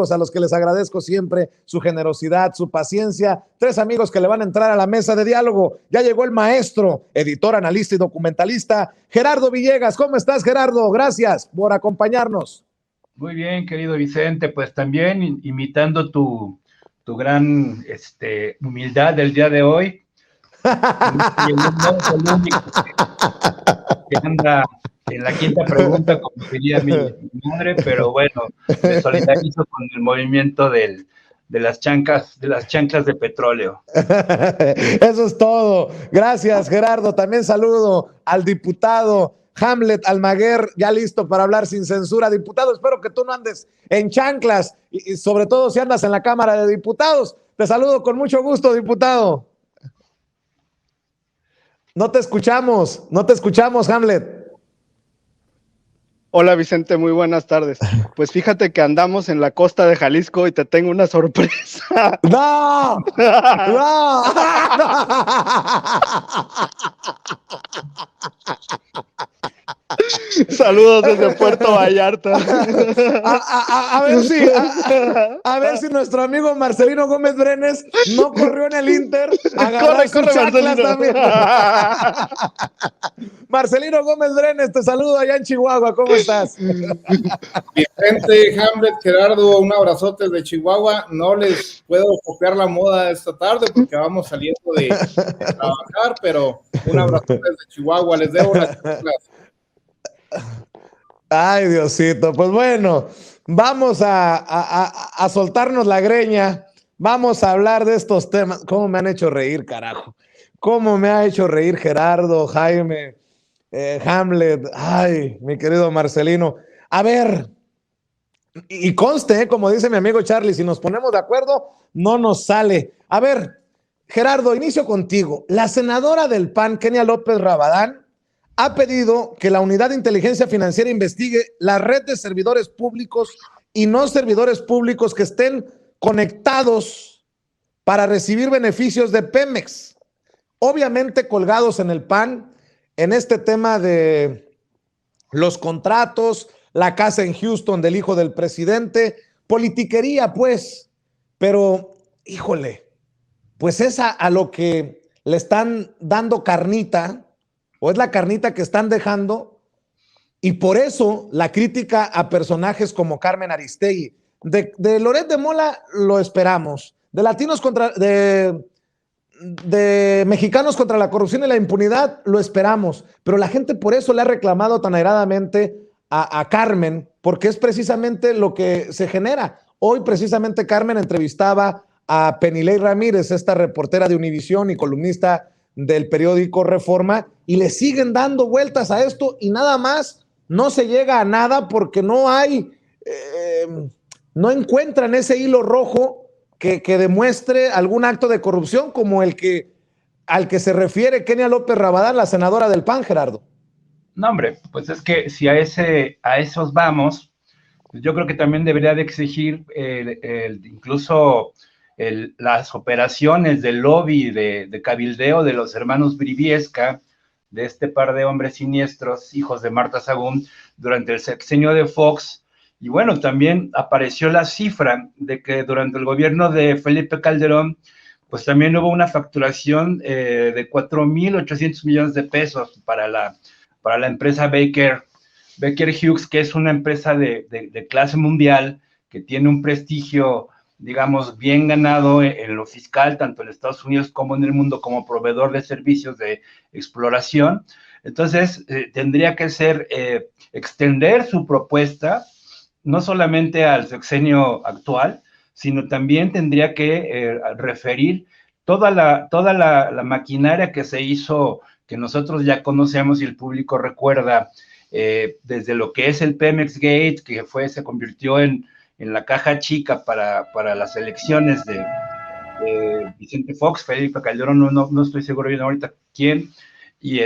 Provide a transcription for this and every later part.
amigos a los que les agradezco siempre su generosidad, su paciencia. 3 amigos que le van a entrar a la mesa de diálogo. Ya llegó el maestro, editor, analista y documentalista, Gerardo Villegas. ¿Cómo estás, Gerardo? Gracias por acompañarnos. Muy bien, querido Vicente, pues también imitando tu gran humildad del día de hoy. No es el único que anda en la quinta pregunta, como diría mi madre, pero bueno, me solidarizo con el movimiento de las chanclas de petróleo. Eso es todo. Gracias, Gerardo. También saludo al diputado Hamlet Almaguer, ya listo para hablar sin censura. Diputado, espero que tú no andes en chanclas y sobre todo si andas en la Cámara de Diputados. Te saludo con mucho gusto, diputado. No te escuchamos, Hamlet. Hola Vicente, muy buenas tardes. Pues fíjate que andamos en la costa de Jalisco y te tengo una sorpresa. ¡No! ¡No! Saludos desde Puerto Vallarta. A ver si nuestro amigo Marcelino Gómez Brenes no corrió en el Inter. Corre, Marcelino. También. Marcelino Gómez Brenes, te saludo allá en Chihuahua. ¿Cómo estás? Vicente, Hamlet, Gerardo, un abrazote de Chihuahua. No les puedo copiar la moda esta tarde porque vamos saliendo de trabajar, pero un abrazote desde Chihuahua. Les debo las clases. Ay, Diosito, pues bueno, vamos a soltarnos la greña, vamos a hablar de estos temas. ¿Cómo me han hecho reír, carajo? ¿Cómo me ha hecho reír Gerardo, Jaime, Hamlet? Ay, mi querido Marcelino. A ver, y conste, como dice mi amigo Charlie, si nos ponemos de acuerdo, no nos sale. A ver, Gerardo, inicio contigo. La senadora del PAN, Kenia López Rabadán, ha pedido que la Unidad de Inteligencia Financiera investigue la red de servidores públicos y no servidores públicos que estén conectados para recibir beneficios de Pemex, obviamente colgados en el PAN, en este tema de los contratos, la casa en Houston del hijo del presidente, politiquería pues, pero híjole, pues es a lo que le están dando carnita, o es la carnita que están dejando, y por eso la crítica a personajes como Carmen Aristegui. De Loret de Mola lo esperamos, de latinos de mexicanos contra la corrupción y la impunidad lo esperamos, pero la gente por eso le ha reclamado tan airadamente a Carmen, porque es precisamente lo que se genera. Hoy precisamente Carmen entrevistaba a Penilei Ramírez, esta reportera de Univisión y columnista del periódico Reforma, y le siguen dando vueltas a esto y nada más no se llega a nada porque no hay, no encuentran ese hilo rojo que demuestre algún acto de corrupción como al que se refiere Kenia López Rabadán, la senadora del PAN, Gerardo. No, hombre, pues es que si a esos vamos, pues yo creo que también debería de exigir incluso las operaciones del lobby de cabildeo de los hermanos Briviesca, de este par de hombres siniestros, hijos de Marta Sagún, durante el sexenio de Fox. Y bueno, también apareció la cifra de que durante el gobierno de Felipe Calderón, pues también hubo una facturación de 4,800 millones de pesos para la empresa Baker Hughes, que es una empresa de clase mundial, que tiene un prestigio, digamos, bien ganado en lo fiscal, tanto en Estados Unidos como en el mundo, como proveedor de servicios de exploración. Entonces, tendría que extender su propuesta, no solamente al sexenio actual, sino también tendría que referir toda la maquinaria que se hizo, que nosotros ya conocemos y el público recuerda, desde lo que es el Pemex Gate, que se convirtió en la caja chica para las elecciones de Vicente Fox, Felipe Calderón, no estoy seguro bien ahorita quién, y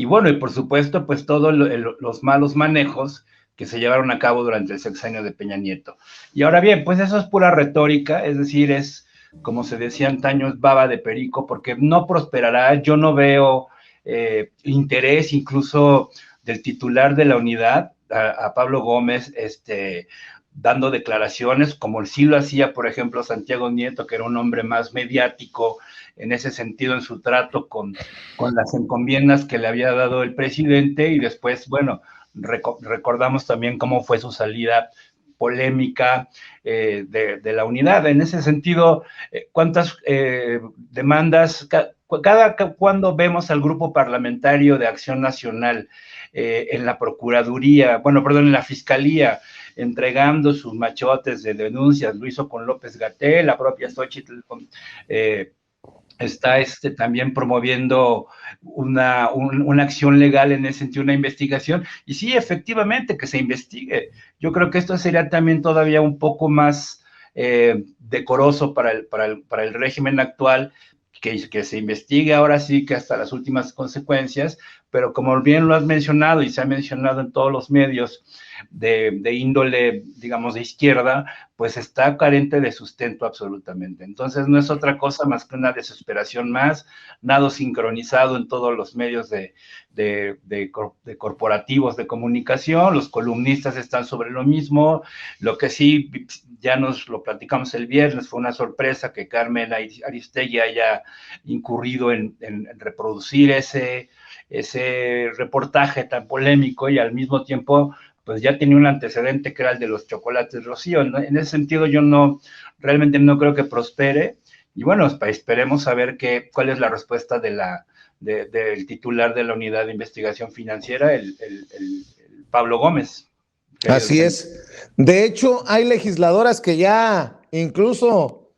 bueno, y por supuesto, pues todos los malos manejos que se llevaron a cabo durante el sexenio de Peña Nieto. Y ahora bien, pues eso es pura retórica, es decir, es, como se decía antaño, es baba de perico, porque no prosperará. Yo no veo interés incluso del titular de la unidad, a Pablo Gómez, dando declaraciones, como sí lo hacía, por ejemplo, Santiago Nieto, que era un hombre más mediático en ese sentido en su trato con las encomiendas que le había dado el presidente, y después, bueno, recordamos también cómo fue su salida polémica de la unidad. En ese sentido, ¿cuántas demandas, cuando vemos al grupo parlamentario de Acción Nacional en la Procuraduría, bueno, perdón, en la Fiscalía, entregando sus machotes de denuncias? Lo hizo con López-Gatell, la propia Xochitl está también promoviendo una acción legal en ese sentido, una investigación, y sí, efectivamente, que se investigue. Yo creo que esto sería también todavía un poco más decoroso para el régimen actual, que se investigue ahora sí que hasta las últimas consecuencias, pero como bien lo has mencionado y se ha mencionado en todos los medios de índole, digamos, de izquierda, pues está carente de sustento absolutamente. Entonces no es otra cosa más que una desesperación más, nada sincronizado en todos los medios de corporativos de comunicación, los columnistas están sobre lo mismo. Lo que sí, ya nos lo platicamos el viernes, fue una sorpresa que Carmen Aristegui haya incurrido en reproducir ese reportaje tan polémico, y al mismo tiempo pues ya tenía un antecedente que era el de los chocolates Rocío, ¿no? En ese sentido yo realmente no creo que prospere, y bueno, esperemos a ver cuál es la respuesta del titular de la Unidad de Investigación Financiera, el Pablo Gómez. Así es. De hecho, hay legisladoras que ya incluso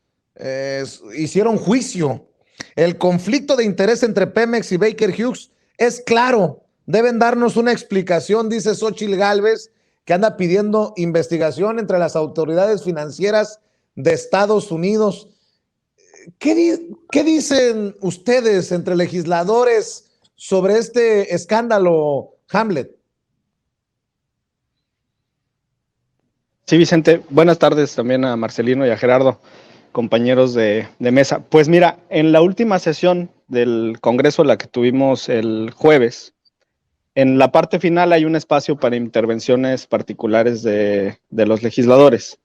hicieron juicio. El conflicto de interés entre Pemex y Baker Hughes es claro. Deben darnos una explicación, dice Xóchitl Gálvez, que anda pidiendo investigación entre las autoridades financieras de Estados Unidos. ¿Qué dicen ustedes entre legisladores sobre este escándalo, Hamlet? Sí, Vicente, buenas tardes también a Marcelino y a Gerardo, compañeros de mesa. Pues mira, en la última sesión del Congreso, la que tuvimos el jueves, en la parte final hay un espacio para intervenciones particulares de los legisladores.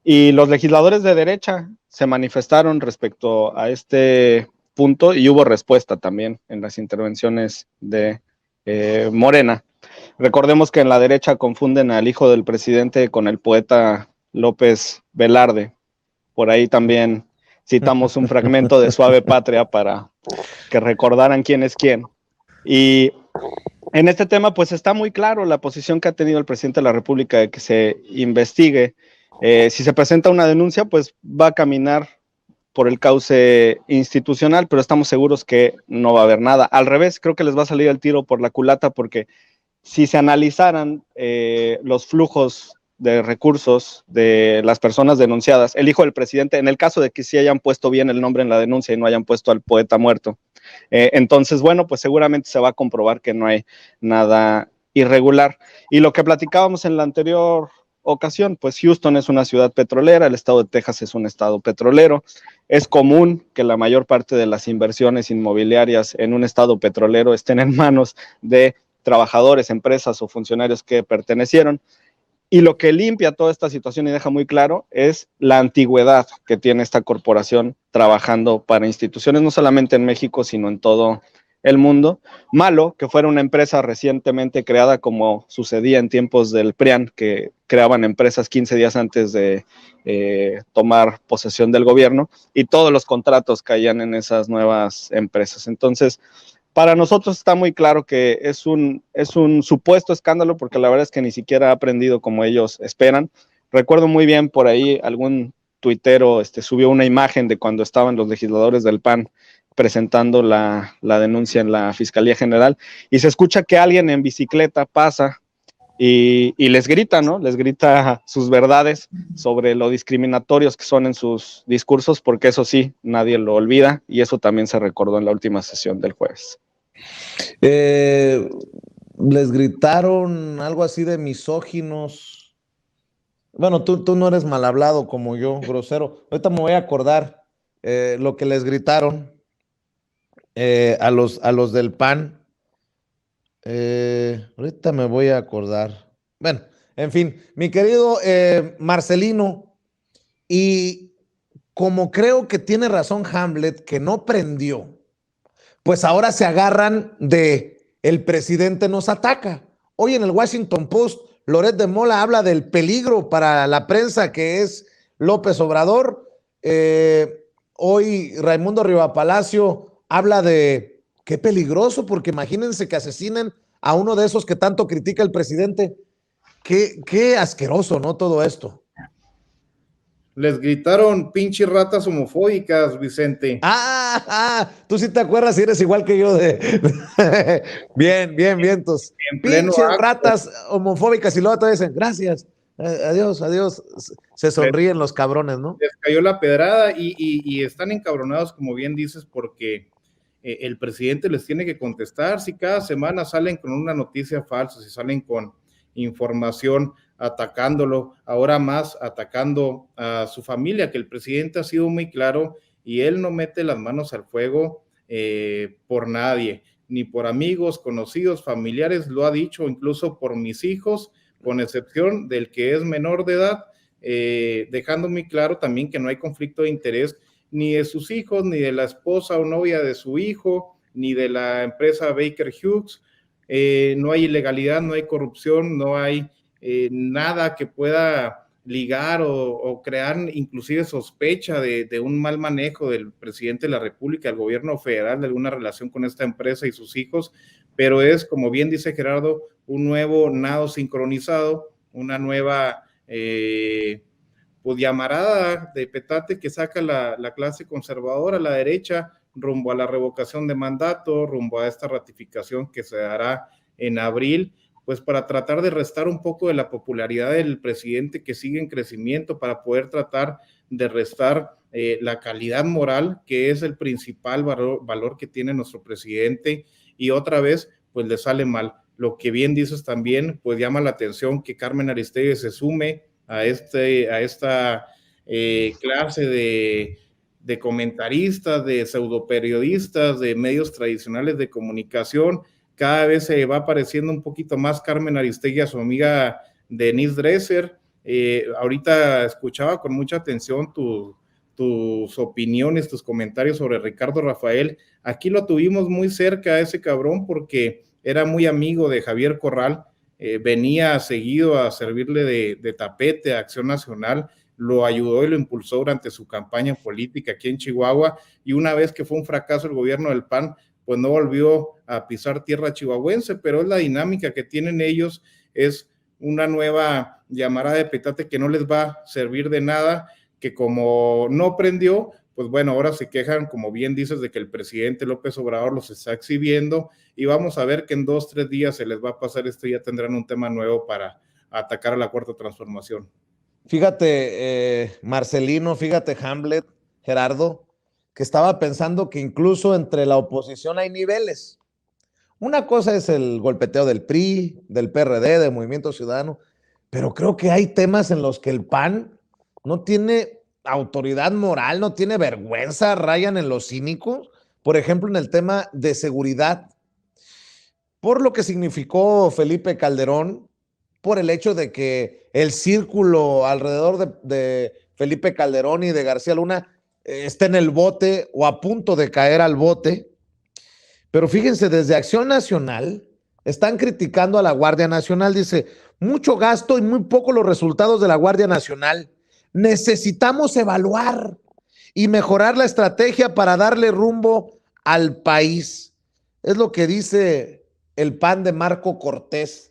Y los legisladores de derecha se manifestaron respecto a este punto y hubo respuesta también en las intervenciones de Morena. Recordemos que en la derecha confunden al hijo del presidente con el poeta López Velarde. Por ahí también citamos un fragmento de Suave Patria para que recordaran quién es quién. Y en este tema, pues está muy claro la posición que ha tenido el presidente de la República de que se investigue. Si se presenta una denuncia, pues va a caminar por el cauce institucional, pero estamos seguros que no va a haber nada. Al revés, creo que les va a salir el tiro por la culata, porque si se analizaran los flujos de recursos de las personas denunciadas, el hijo del presidente, en el caso de que sí hayan puesto bien el nombre en la denuncia y no hayan puesto al poeta muerto, entonces, bueno, pues seguramente se va a comprobar que no hay nada irregular. Y lo que platicábamos en la anterior ocasión, pues Houston es una ciudad petrolera, el estado de Texas es un estado petrolero, es común que la mayor parte de las inversiones inmobiliarias en un estado petrolero estén en manos de trabajadores, empresas o funcionarios que pertenecieron. Y lo que limpia toda esta situación y deja muy claro es la antigüedad que tiene esta corporación trabajando para instituciones, no solamente en México, sino en todo el mundo. Malo que fuera una empresa recientemente creada, como sucedía en tiempos del PRIAN, que creaban empresas 15 días antes de tomar posesión del gobierno, y todos los contratos caían en esas nuevas empresas. Entonces, para nosotros está muy claro que es un supuesto escándalo, porque la verdad es que ni siquiera ha aprendido como ellos esperan. Recuerdo muy bien por ahí algún tuitero subió una imagen de cuando estaban los legisladores del PAN presentando la denuncia en la Fiscalía General, y se escucha que alguien en bicicleta pasa y les grita, ¿no? Les grita sus verdades sobre lo discriminatorios que son en sus discursos, porque eso sí, nadie lo olvida, y eso también se recordó en la última sesión del jueves. Les gritaron algo así de misóginos. Bueno, tú no eres mal hablado como yo, grosero. Ahorita me voy a acordar lo que les gritaron a los del PAN. Ahorita me voy a acordar. Bueno, En fin, mi querido Marcelino, y como creo que tiene razón Hamlet, que no prendió, pues ahora se agarran de el presidente nos ataca. Hoy en el Washington Post, Loret de Mola habla del peligro para la prensa que es López Obrador. Hoy Raimundo Rivapalacio habla de qué peligroso, porque imagínense que asesinen a uno de esos que tanto critica el presidente. Qué asqueroso, ¿no? Todo esto. Les gritaron pinches ratas homofóbicas, Vicente. Tú sí te acuerdas si eres igual que yo bien, entonces. Pinches ratas homofóbicas y luego te dicen, gracias, adiós. Se sonríen los cabrones, ¿no? Les cayó la pedrada y están encabronados, como bien dices, porque el presidente les tiene que contestar. Si cada semana salen con una noticia falsa, si salen con información atacándolo, ahora más atacando a su familia, que el presidente ha sido muy claro y él no mete las manos al fuego por nadie, ni por amigos, conocidos, familiares, lo ha dicho, incluso por mis hijos, con excepción del que es menor de edad, dejando muy claro también que no hay conflicto de interés ni de sus hijos, ni de la esposa o novia de su hijo, ni de la empresa Baker Hughes. No hay ilegalidad, no hay corrupción, no hay nada que pueda ligar o crear inclusive sospecha de un mal manejo del presidente de la República, del gobierno federal, de alguna relación con esta empresa y sus hijos, pero es, como bien dice Gerardo, un nuevo nado sincronizado, una nueva pues llamarada de petate que saca la clase conservadora, la derecha, rumbo a la revocación de mandato, rumbo a esta ratificación que se dará en abril, pues para tratar de restar un poco de la popularidad del presidente que sigue en crecimiento, para poder tratar de restar la calidad moral, que es el principal valor que tiene nuestro presidente, y otra vez, pues le sale mal. Lo que bien dices también, pues llama la atención que Carmen Aristegui se sume a esta clase de comentaristas, de pseudoperiodistas, de medios tradicionales de comunicación. Cada vez se va apareciendo un poquito más Carmen Aristegui a su amiga Denise Dresser. Ahorita escuchaba con mucha atención tus opiniones, tus comentarios sobre Ricardo Rafael. Aquí lo tuvimos muy cerca a ese cabrón porque era muy amigo de Javier Corral, venía seguido a servirle de tapete a Acción Nacional, lo ayudó y lo impulsó durante su campaña política aquí en Chihuahua, y una vez que fue un fracaso el gobierno del PAN, pues no volvió a pisar tierra chihuahuense, pero es la dinámica que tienen ellos, es una nueva llamada de petate que no les va a servir de nada, que como no prendió, pues bueno, ahora se quejan, como bien dices, de que el presidente López Obrador los está exhibiendo, y vamos a ver que en 2-3 días se les va a pasar esto y ya tendrán un tema nuevo para atacar a la Cuarta Transformación. Fíjate, Marcelino, fíjate, Hamlet, Gerardo, que estaba pensando que incluso entre la oposición hay niveles. Una cosa es el golpeteo del PRI, del PRD, del Movimiento Ciudadano, pero creo que hay temas en los que el PAN no tiene autoridad moral, no tiene vergüenza, rayan en los cínicos. Por ejemplo, en el tema de seguridad, por lo que significó Felipe Calderón, por el hecho de que el círculo alrededor de Felipe Calderón y de García Luna está en el bote o a punto de caer al bote. Pero fíjense, desde Acción Nacional están criticando a la Guardia Nacional. Dice, mucho gasto y muy poco los resultados de la Guardia Nacional. Necesitamos evaluar y mejorar la estrategia para darle rumbo al país. Es lo que dice el PAN de Marco Cortés.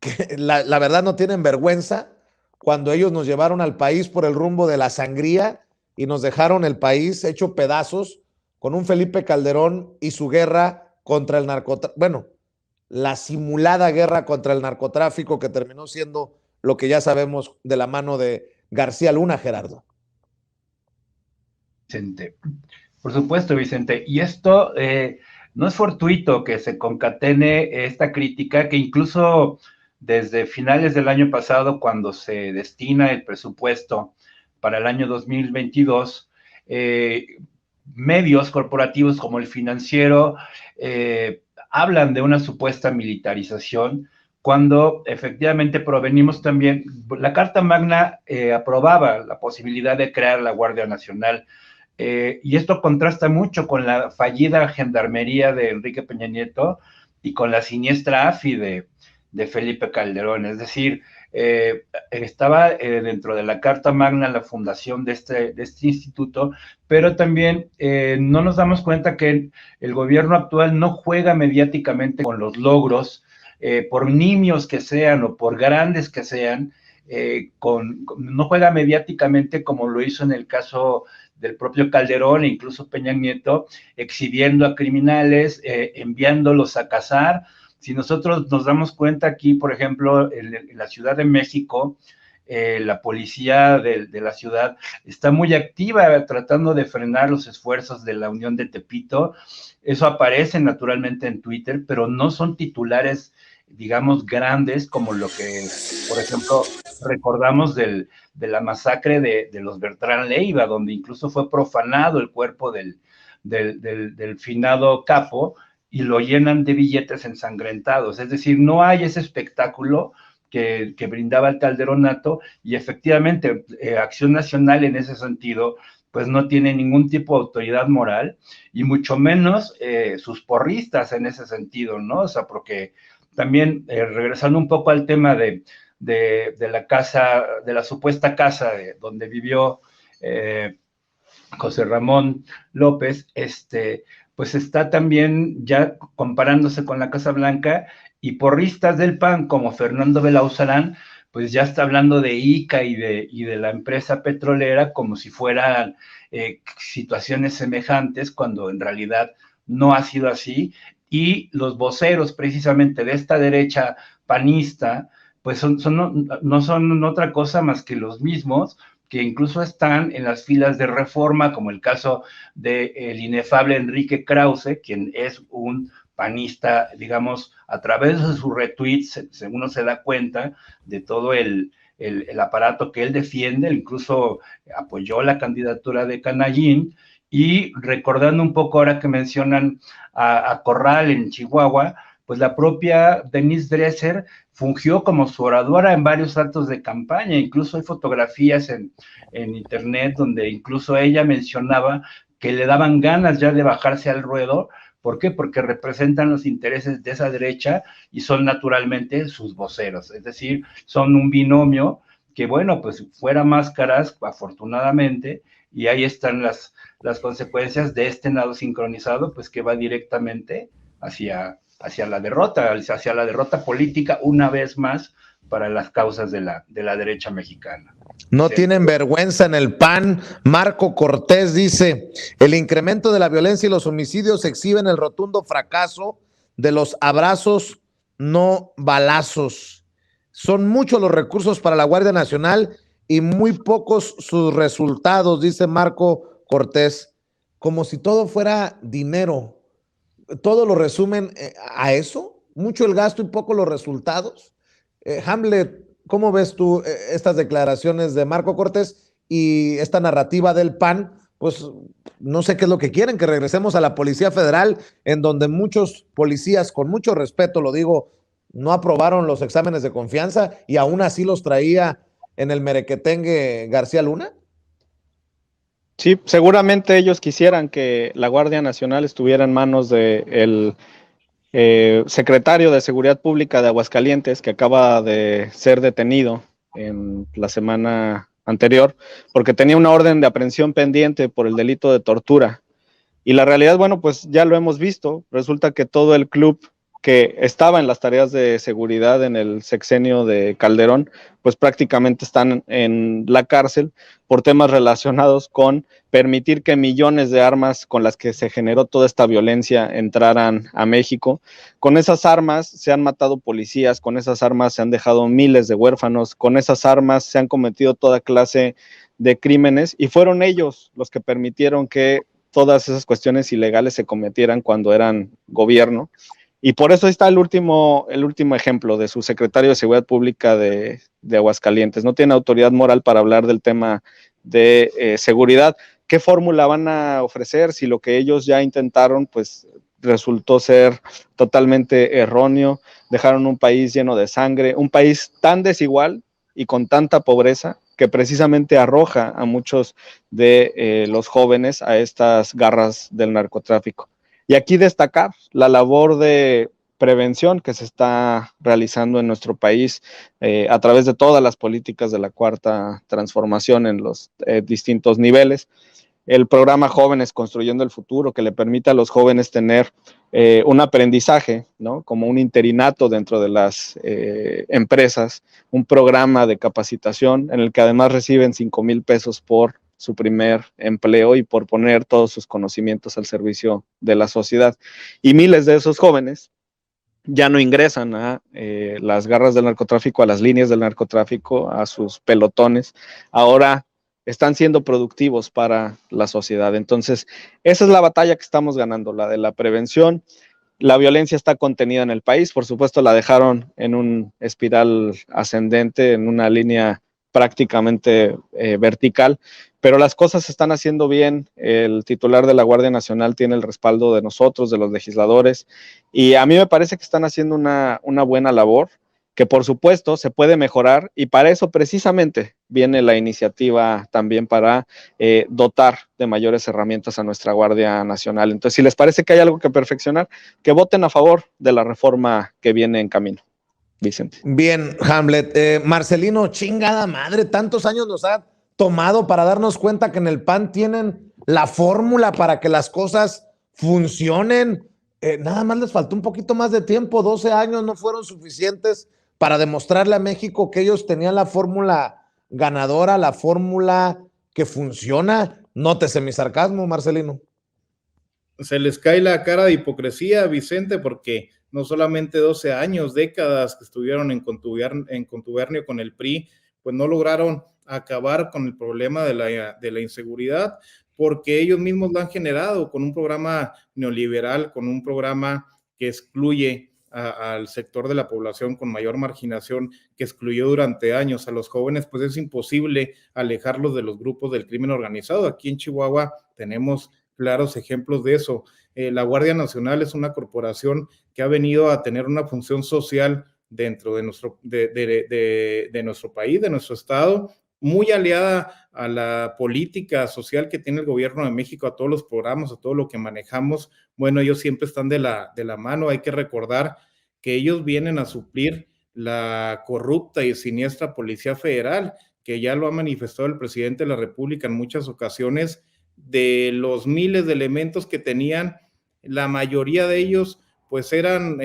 Que la verdad no tienen vergüenza cuando ellos nos llevaron al país por el rumbo de la sangría y nos dejaron el país hecho pedazos con un Felipe Calderón y su guerra contra el narcotráfico, bueno, la simulada guerra contra el narcotráfico que terminó siendo lo que ya sabemos de la mano de García Luna, Gerardo. Vicente. Por supuesto, Vicente. Y esto no es fortuito que se concatene esta crítica que incluso desde finales del año pasado, cuando se destina el presupuesto para el año 2022, medios corporativos como El Financiero hablan de una supuesta militarización, cuando efectivamente provenimos también, la Carta Magna aprobaba la posibilidad de crear la Guardia Nacional, y esto contrasta mucho con la fallida gendarmería de Enrique Peña Nieto y con la siniestra AFI de Felipe Calderón. Es decir, estaba dentro de la Carta Magna la fundación de este instituto, pero también no nos damos cuenta que el gobierno actual no juega mediáticamente con los logros, por nimios que sean o por grandes que sean, no juega mediáticamente como lo hizo en el caso del propio Calderón e incluso Peña Nieto, exhibiendo a criminales, enviándolos a cazar. Si nosotros nos damos cuenta aquí, por ejemplo, en la Ciudad de México, la policía de la ciudad está muy activa tratando de frenar los esfuerzos de la Unión de Tepito. Eso aparece naturalmente en Twitter, pero no son titulares, digamos, grandes como lo que, por ejemplo, recordamos de la masacre de los Bertrán Leiva, donde incluso fue profanado el cuerpo del finado capo y lo llenan de billetes ensangrentados. Es decir, no hay ese espectáculo que brindaba el Calderonato, y efectivamente Acción Nacional en ese sentido pues no tiene ningún tipo de autoridad moral, y mucho menos sus porristas en ese sentido, ¿no? O sea, porque también, regresando un poco al tema de la casa, de la supuesta casa donde vivió José Ramón López, pues está también ya comparándose con la Casa Blanca, y porristas del PAN como Fernando Belauzarán, pues ya está hablando de ICA y de la empresa petrolera como si fueran situaciones semejantes, cuando en realidad no ha sido así. Y los voceros precisamente de esta derecha panista, pues no son otra cosa más que los mismos que incluso están en las filas de Reforma, como el caso del inefable Enrique Krause, quien es un panista, digamos, a través de sus retweets, uno se da cuenta de todo el aparato que él defiende, incluso apoyó la candidatura de Canallín. Y recordando un poco ahora que mencionan a Corral en Chihuahua, pues la propia Denise Dresser fungió como su oradora en varios actos de campaña. Incluso hay fotografías en internet donde incluso ella mencionaba que le daban ganas ya de bajarse al ruedo. ¿Por qué? Porque representan los intereses de esa derecha y son naturalmente sus voceros. Es decir, son un binomio que, bueno, pues fuera máscaras, afortunadamente, y ahí están las consecuencias de este nado sincronizado, pues que va directamente hacia la derrota política, una vez más, para las causas de la derecha mexicana. No tienen vergüenza en el PAN. Marco Cortés dice: el incremento de la violencia y los homicidios exhiben el rotundo fracaso de los abrazos, no balazos. Son muchos los recursos para la Guardia Nacional y muy pocos sus resultados, dice Marco Cortés. Como si todo fuera dinero. Todo lo resumen a eso. Mucho el gasto y poco los resultados. Hamlet, ¿cómo ves tú estas declaraciones de Marco Cortés y esta narrativa del PAN? Pues no sé qué es lo que quieren, que regresemos a la Policía Federal, en donde muchos policías, con mucho respeto lo digo, no aprobaron los exámenes de confianza y aún así los traía en el merequetengue García Luna. Sí, seguramente ellos quisieran que la Guardia Nacional estuviera en manos del secretario de Seguridad Pública de Aguascalientes, que acaba de ser detenido en la semana anterior, porque tenía una orden de aprehensión pendiente por el delito de tortura. Y la realidad, bueno, pues ya lo hemos visto, resulta que todo el club que estaba en las tareas de seguridad en el sexenio de Calderón, pues prácticamente están en la cárcel por temas relacionados con permitir que millones de armas con las que se generó toda esta violencia entraran a México. Con esas armas se han matado policías, con esas armas se han dejado miles de huérfanos, con esas armas se han cometido toda clase de crímenes, y fueron ellos los que permitieron que todas esas cuestiones ilegales se cometieran cuando eran gobierno. Y por eso está el último ejemplo de su secretario de Seguridad Pública de Aguascalientes. No tiene autoridad moral para hablar del tema de seguridad. ¿Qué fórmula van a ofrecer si lo que ellos ya intentaron, pues resultó ser totalmente erróneo. Dejaron un país lleno de sangre, un país tan desigual y con tanta pobreza que precisamente arroja a muchos de los jóvenes a estas garras del narcotráfico. Y aquí destacar la labor de prevención que se está realizando en nuestro país a través de todas las políticas de la Cuarta Transformación en los distintos niveles. El programa Jóvenes Construyendo el Futuro, que le permite a los jóvenes tener un aprendizaje, ¿no? Como un interinato dentro de las empresas, un programa de capacitación en el que además reciben 5,000 pesos por su primer empleo y por poner todos sus conocimientos al servicio de la sociedad. Y miles de esos jóvenes ya no ingresan a las garras del narcotráfico, a las líneas del narcotráfico, a sus pelotones. Ahora están siendo productivos para la sociedad. Entonces, esa es la batalla que estamos ganando, la de la prevención. La violencia está contenida en el país, por supuesto la dejaron en un espiral ascendente, en una línea prácticamente vertical, pero las cosas se están haciendo bien. El titular de la Guardia Nacional tiene el respaldo de nosotros, de los legisladores, y a mí me parece que están haciendo una buena labor, que por supuesto se puede mejorar, y para eso precisamente viene la iniciativa también para dotar de mayores herramientas a nuestra Guardia Nacional. Entonces, si les parece que hay algo que perfeccionar, que voten a favor de la reforma que viene en camino. Vicente. Bien, Hamlet. Marcelino, chingada madre, tantos años nos ha tomado para darnos cuenta que en el PAN tienen la fórmula para que las cosas funcionen. Nada más les faltó un poquito más de tiempo, 12 años no fueron suficientes para demostrarle a México que ellos tenían la fórmula ganadora, la fórmula que funciona. Nótese mi sarcasmo, Marcelino. Se les cae la cara de hipocresía, Vicente, porque no solamente 12 años, décadas que estuvieron en contubernio con el PRI, pues no lograron acabar con el problema de la inseguridad, porque ellos mismos lo han generado con un programa neoliberal, con un programa que excluye al sector de la población con mayor marginación, que excluyó durante años a los jóvenes. Pues es imposible alejarlos de los grupos del crimen organizado. Aquí en Chihuahua tenemos claros ejemplos de eso. La Guardia Nacional es una corporación que ha venido a tener una función social dentro de nuestro país, de nuestro estado, muy aliada a la política social que tiene el gobierno de México, a todos los programas, a todo lo que manejamos. Bueno, ellos siempre están de la mano. Hay que recordar que ellos vienen a suplir la corrupta y siniestra Policía Federal, que ya lo ha manifestado el presidente de la República en muchas ocasiones. De los miles de elementos que tenían, la mayoría de ellos pues eran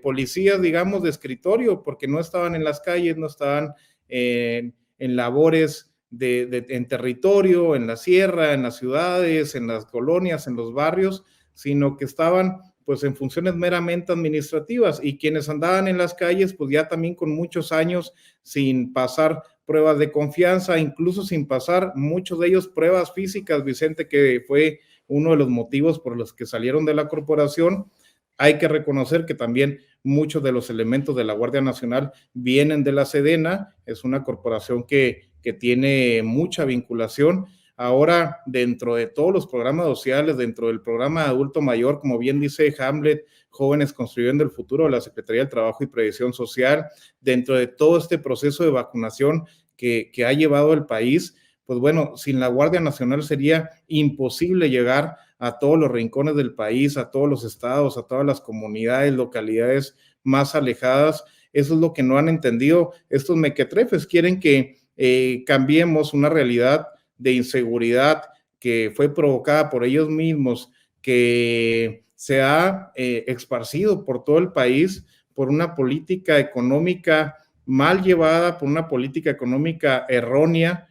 policías, digamos, de escritorio, porque no estaban en las calles, no estaban en labores en territorio, en la sierra, en las ciudades, en las colonias, en los barrios, sino que estaban pues en funciones meramente administrativas, y quienes andaban en las calles pues ya también con muchos años sin pasar pruebas de confianza, incluso sin pasar muchos de ellos pruebas físicas, Vicente, que fue uno de los motivos por los que salieron de la corporación. Hay que reconocer que también muchos de los elementos de la Guardia Nacional vienen de la Sedena, es una corporación que tiene mucha vinculación. Ahora, dentro de todos los programas sociales, dentro del programa de adulto mayor, como bien dice Hamlet, Jóvenes Construyendo el Futuro de la Secretaría del Trabajo y Previsión Social, dentro de todo este proceso de vacunación que ha llevado el país, pues bueno, sin la Guardia Nacional sería imposible llegar a todos los rincones del país, a todos los estados, a todas las comunidades, localidades más alejadas. Eso es lo que no han entendido estos mequetrefes. Quieren que cambiemos una realidad de inseguridad que fue provocada por ellos mismos, que se ha esparcido por todo el país por una política económica mal llevada, por una política económica errónea,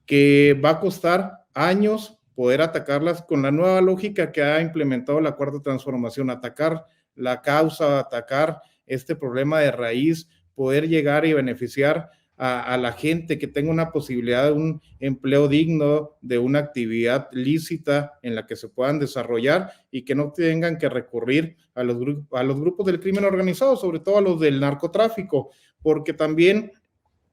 que va a costar años poder atacarlas con la nueva lógica que ha implementado la Cuarta Transformación, atacar la causa, atacar este problema de raíz, poder llegar y beneficiar a la gente, que tenga una posibilidad de un empleo digno, de una actividad lícita en la que se puedan desarrollar y que no tengan que recurrir a los grupos del crimen organizado, sobre todo a los del narcotráfico, porque también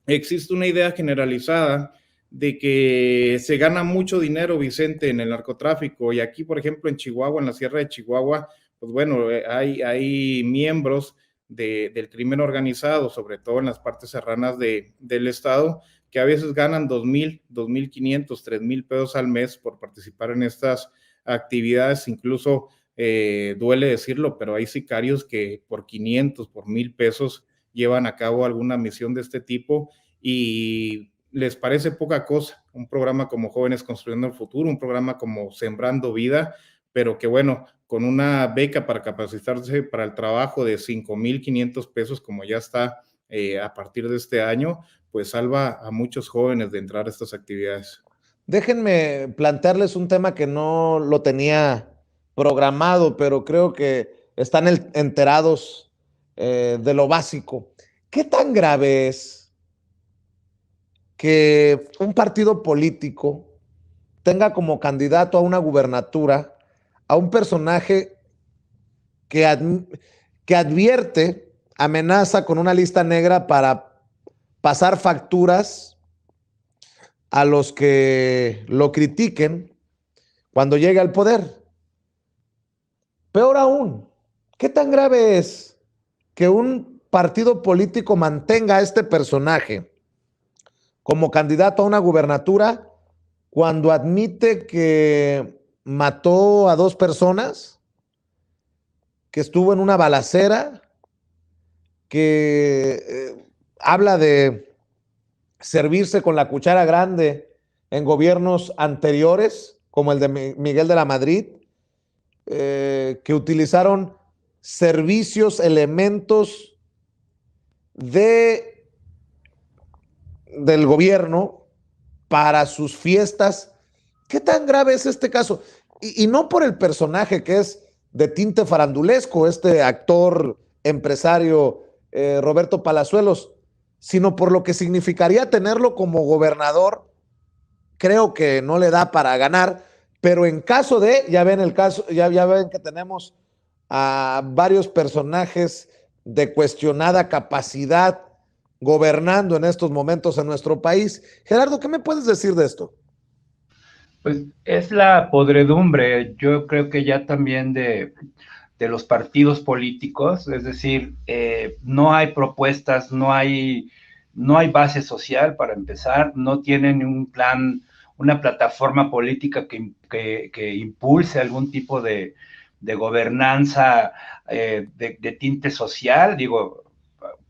existe una idea generalizada de que se gana mucho dinero, Vicente, en el narcotráfico. Y aquí, por ejemplo, en Chihuahua, en la Sierra de Chihuahua, pues bueno, hay miembros del crimen organizado, sobre todo en las partes serranas del estado, que a veces ganan 2,000, 2,500, 3,000 pesos al mes por participar en estas actividades. Incluso duele decirlo, pero hay sicarios que por 500, por 1,000 pesos llevan a cabo alguna misión de este tipo y les parece poca cosa un programa como Jóvenes Construyendo el Futuro, un programa como Sembrando Vida, pero que bueno, con una beca para capacitarse para el trabajo de 5,500 pesos, como ya está a partir de este año, pues salva a muchos jóvenes de entrar a estas actividades. Déjenme plantearles un tema que no lo tenía programado, pero creo que están enterados de lo básico. ¿Qué tan grave es que un partido político tenga como candidato a una gubernatura a un personaje que advierte, amenaza con una lista negra para pasar facturas a los que lo critiquen cuando llegue al poder? Peor aún, ¿qué tan grave es que un partido político mantenga a este personaje como candidato a una gubernatura cuando admite que mató a 2 personas, que estuvo en una balacera, que habla de servirse con la cuchara grande en gobiernos anteriores, como el de Miguel de la Madrid, que utilizaron servicios, elementos del gobierno para sus fiestas? ¿Qué tan grave es este caso? Y no por el personaje que es de tinte farandulesco, este actor empresario Roberto Palazuelos, sino por lo que significaría tenerlo como gobernador. Creo que no le da para ganar, pero en caso de, ya ven el caso, ya ven que tenemos a varios personajes de cuestionada capacidad gobernando en estos momentos en nuestro país. Gerardo, ¿qué me puedes decir de esto? Pues es la podredumbre, yo creo que ya también de los partidos políticos, es decir, no hay propuestas, no hay base social para empezar, no tienen un plan, una plataforma política que impulse algún tipo de gobernanza de tinte social. Digo,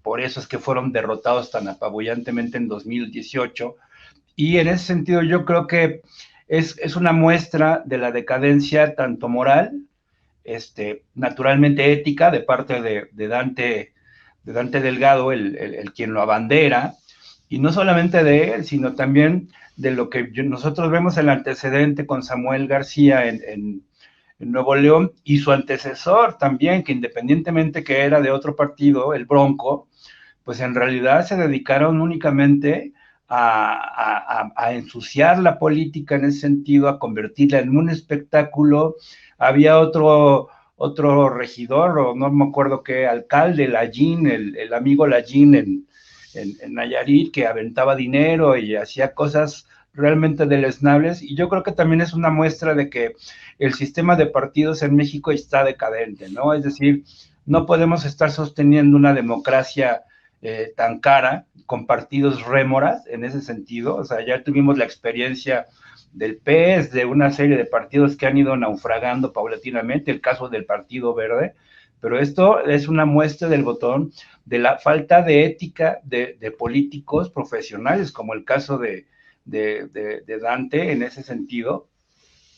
por eso es que fueron derrotados tan apabullantemente en 2018, y en ese sentido yo creo que es una muestra de la decadencia tanto moral, naturalmente ética, de parte de Dante Delgado, el quien lo abandera, y no solamente de él, sino también de lo que nosotros vemos el antecedente con Samuel García en Nuevo León, y su antecesor también, que independientemente que era de otro partido, el Bronco, pues en realidad se dedicaron únicamente a ensuciar la política en ese sentido, a convertirla en un espectáculo. Había otro regidor, o no me acuerdo qué, alcalde, Lallín, el amigo Lallín en Nayarit, que aventaba dinero y hacía cosas realmente deleznables, y yo creo que también es una muestra de que el sistema de partidos en México está decadente, ¿no? Es decir, no podemos estar sosteniendo una democracia tan cara, con partidos rémoras en ese sentido. O sea, ya tuvimos la experiencia del PES, de una serie de partidos que han ido naufragando paulatinamente, el caso del Partido Verde, pero esto es una muestra del botón de la falta de ética de políticos profesionales, como el caso de Dante en ese sentido,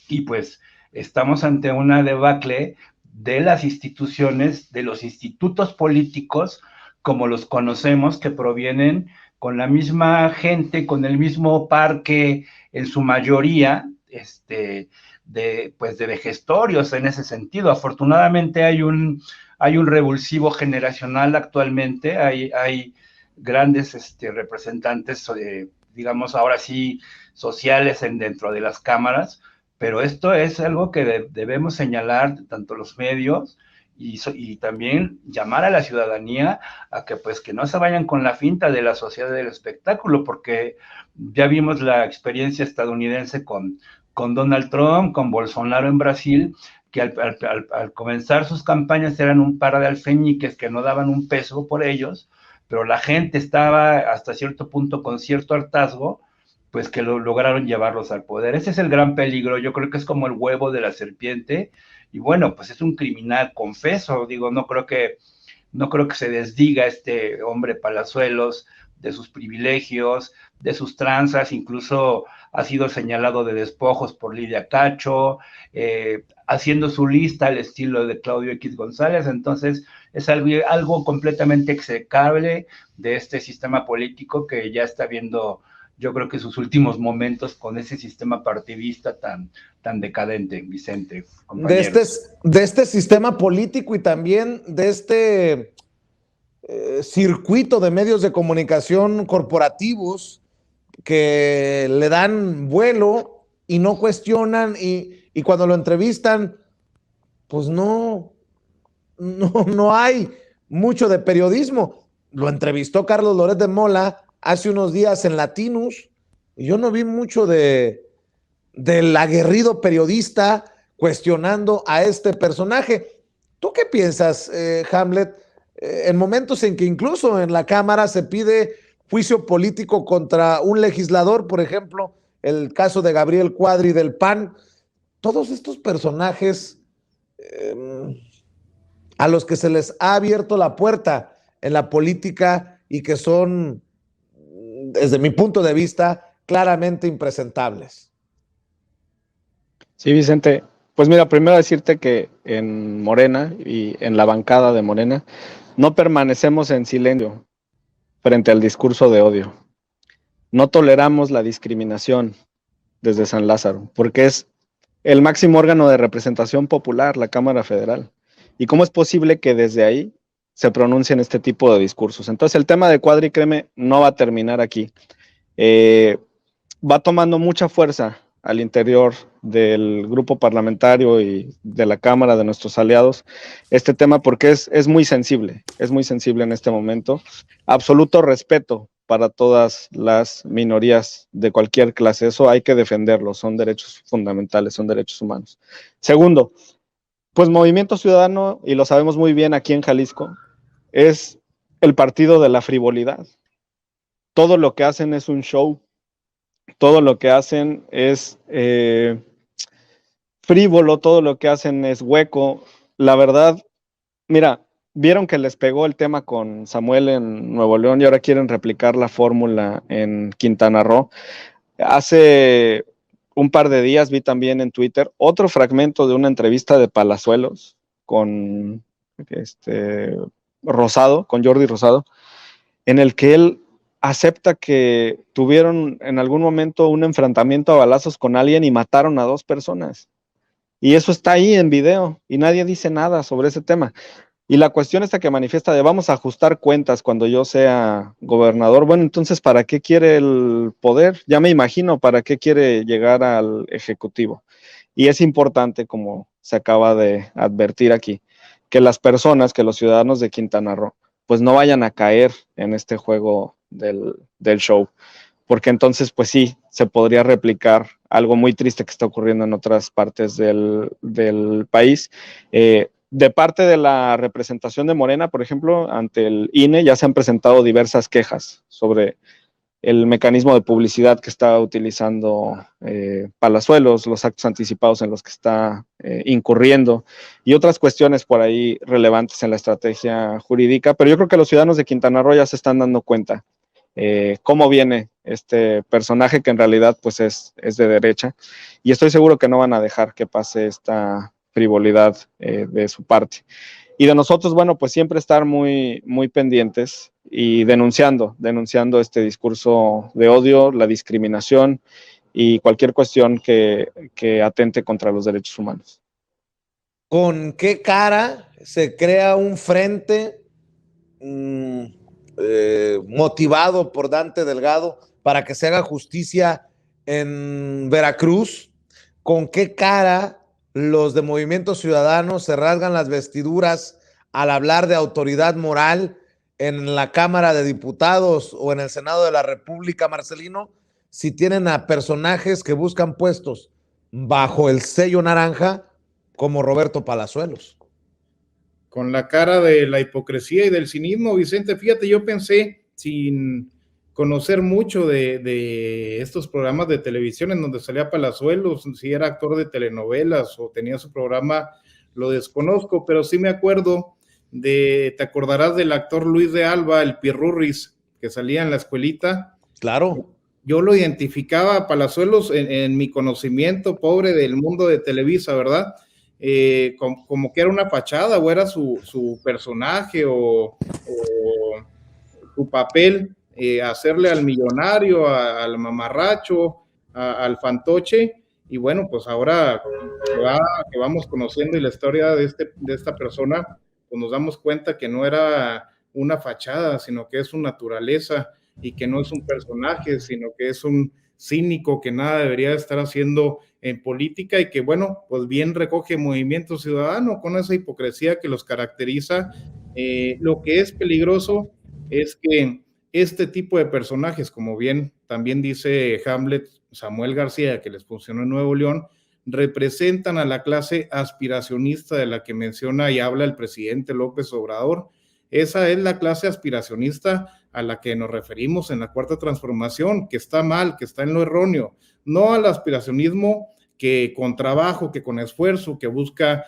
y pues estamos ante una debacle de las instituciones, de los institutos políticos, como los conocemos, que provienen con la misma gente, con el mismo parque, en su mayoría, de vejestorios en ese sentido. Afortunadamente hay un revulsivo generacional actualmente, hay grandes representantes, digamos, ahora sí, sociales dentro de las cámaras, pero esto es algo que debemos señalar tanto los medios y también llamar a la ciudadanía a que pues que no se vayan con la finta de la sociedad del espectáculo, porque ya vimos la experiencia estadounidense con Donald Trump, con Bolsonaro en Brasil, que al comenzar sus campañas eran un par de alfeñiques que no daban un peso por ellos, pero la gente estaba hasta cierto punto con cierto hartazgo, pues que lograron llevarlos al poder. Ese es el gran peligro, yo creo que es como el huevo de la serpiente, y bueno, pues es un criminal confeso, digo, no creo que se desdiga este hombre Palazuelos de sus privilegios, de sus tranzas, incluso ha sido señalado de despojos por Lidia Cacho, haciendo su lista al estilo de Claudio X González. Entonces es algo completamente execrable de este sistema político que ya está viendo, yo creo que sus últimos momentos con ese sistema partidista tan decadente, Vicente. De este sistema político y también de este circuito de medios de comunicación corporativos que le dan vuelo y no cuestionan y cuando lo entrevistan, pues no hay mucho de periodismo. Lo entrevistó Carlos Loret de Mola hace unos días en Latinus y yo no vi mucho del aguerrido periodista cuestionando a este personaje. ¿Tú qué piensas, Hamlet, en momentos en que incluso en la Cámara se pide juicio político contra un legislador, por ejemplo, el caso de Gabriel Cuadri del PAN, todos estos personajes a los que se les ha abierto la puerta en la política y que son, desde mi punto de vista, claramente impresentables? Sí, Vicente. Pues mira, primero decirte que en Morena y en la bancada de Morena no permanecemos en silencio frente al discurso de odio. No toleramos la discriminación desde San Lázaro, porque es el máximo órgano de representación popular, la Cámara Federal. ¿Y cómo es posible que desde ahí se pronuncien este tipo de discursos? Entonces el tema de Cuadri, créeme, no va a terminar aquí. Va tomando mucha fuerza al interior del grupo parlamentario y de la Cámara, de nuestros aliados, este tema porque es muy sensible en este momento. Absoluto respeto para todas las minorías de cualquier clase, eso hay que defenderlo, son derechos fundamentales, son derechos humanos. Segundo, pues Movimiento Ciudadano, y lo sabemos muy bien aquí en Jalisco, es el partido de la frivolidad. Todo lo que hacen es un show, todo lo que hacen es frívolo, todo lo que hacen es hueco. La verdad, mira, vieron que les pegó el tema con Samuel en Nuevo León y ahora quieren replicar la fórmula en Quintana Roo. Hace un par de días vi también en Twitter otro fragmento de una entrevista de Palazuelos con Rosado, con Jordi Rosado, en el que él acepta que tuvieron en algún momento un enfrentamiento a balazos con alguien y mataron a 2 personas. Y eso está ahí en video y nadie dice nada sobre ese tema. Y la cuestión esta que manifiesta de vamos a ajustar cuentas cuando yo sea gobernador, bueno, entonces, ¿para qué quiere el poder? Ya me imagino para qué quiere llegar al Ejecutivo. Y es importante, como se acaba de advertir aquí, que las personas, que los ciudadanos de Quintana Roo, pues no vayan a caer en este juego del show, porque entonces pues sí, se podría replicar algo muy triste que está ocurriendo en otras partes del país. De parte de la representación de Morena, por ejemplo, ante el INE ya se han presentado diversas quejas sobre el mecanismo de publicidad que está utilizando Palazuelos, los actos anticipados en los que está incurriendo y otras cuestiones por ahí relevantes en la estrategia jurídica, pero yo creo que los ciudadanos de Quintana Roo ya se están dando cuenta cómo viene este personaje que en realidad pues es de derecha y estoy seguro que no van a dejar que pase esta frivolidad de su parte. Y de nosotros, bueno, pues siempre estar muy, muy pendientes y denunciando este discurso de odio, la discriminación y cualquier cuestión que atente contra los derechos humanos. ¿Con qué cara se crea un frente motivado por Dante Delgado para que se haga justicia en Veracruz? ¿Con qué cara los de Movimiento Ciudadano se rasgan las vestiduras al hablar de autoridad moral en la Cámara de Diputados o en el Senado de la República, Marcelino, si tienen a personajes que buscan puestos bajo el sello naranja como Roberto Palazuelos. Con la cara de la hipocresía y del cinismo, Vicente, fíjate, yo pensé, sin conocer mucho de estos programas de televisión en donde salía Palazuelos, si era actor de telenovelas o tenía su programa, lo desconozco, pero sí me acuerdo te acordarás del actor Luis de Alba, el Pirurris, que salía en La Escuelita. Claro. Yo lo identificaba a Palazuelos en mi conocimiento pobre del mundo de Televisa, ¿verdad? Como que era una fachada o era su personaje o su papel, hacerle al millonario, al mamarracho, al fantoche, y bueno, pues ahora que vamos conociendo y la historia de esta persona, pues nos damos cuenta que no era una fachada, sino que es su naturaleza, y que no es un personaje, sino que es un cínico que nada debería estar haciendo en política, y que bueno, pues bien recoge Movimiento Ciudadano con esa hipocresía que los caracteriza. Lo que es peligroso es que este tipo de personajes, como bien también dice Hamlet, Samuel García, que les funcionó en Nuevo León, representan a la clase aspiracionista de la que menciona y habla el presidente López Obrador. Esa es la clase aspiracionista a la que nos referimos en la Cuarta Transformación, que está mal, que está en lo erróneo, no al aspiracionismo que con trabajo, que con esfuerzo, que busca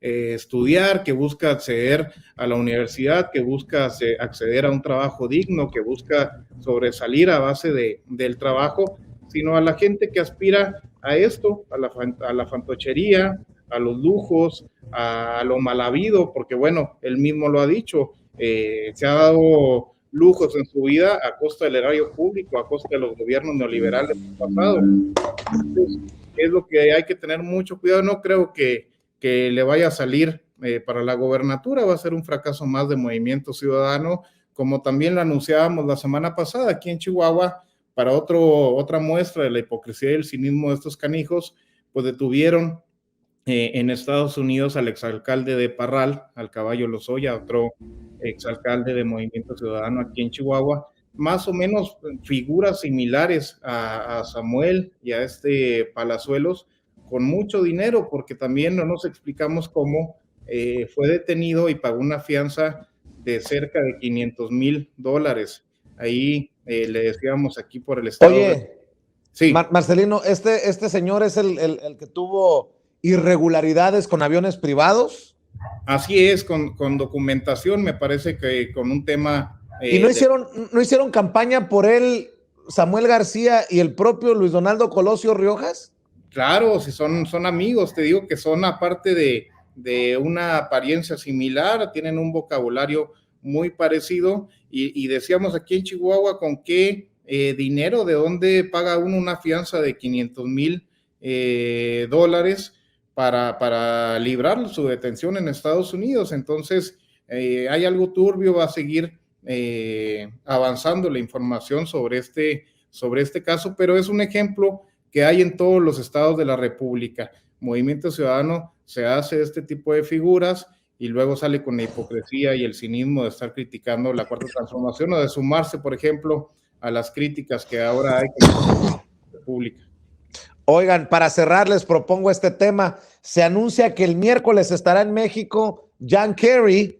estudiar, que busca acceder a la universidad, que busca acceder a un trabajo digno, que busca sobresalir a base del trabajo, sino a la gente que aspira a esto, a la fantochería, a los lujos, a lo mal habido, porque bueno, él mismo lo ha dicho, se ha dado lujos en su vida a costa del erario público, a costa de los gobiernos neoliberales del pasado. Entonces, es lo que hay que tener mucho cuidado. No creo que le vaya a salir para la gobernatura, va a ser un fracaso más de Movimiento Ciudadano, como también lo anunciábamos la semana pasada aquí en Chihuahua, para otra muestra de la hipocresía y el cinismo de estos canijos, pues detuvieron en Estados Unidos al exalcalde de Parral, al Caballo Lozoya, otro exalcalde de Movimiento Ciudadano aquí en Chihuahua, más o menos figuras similares a Samuel y a Palazuelos, con mucho dinero, porque también no nos explicamos cómo fue detenido y pagó una fianza de cerca de $500,000. Ahí le decíamos aquí por el estado. Oye, sí. Marcelino, este señor es el que tuvo irregularidades con aviones privados. Así es, con documentación, me parece que con un tema... ¿Y no hicieron campaña por él Samuel García y el propio Luis Donaldo Colosio Riojas? Claro, si son amigos, te digo que son, aparte de una apariencia similar, tienen un vocabulario muy parecido, y decíamos aquí en Chihuahua, ¿con qué dinero, de dónde paga uno una fianza de $500,000 para librar su detención en Estados Unidos? Entonces, hay algo turbio, va a seguir avanzando la información sobre este caso, pero es un ejemplo que hay en todos los estados de la República. Movimiento Ciudadano se hace este tipo de figuras y luego sale con la hipocresía y el cinismo de estar criticando la Cuarta Transformación, o de sumarse, por ejemplo, a las críticas que ahora hay con la República. Oigan, para cerrar les propongo este tema. Se anuncia que el miércoles estará en México John Kerry,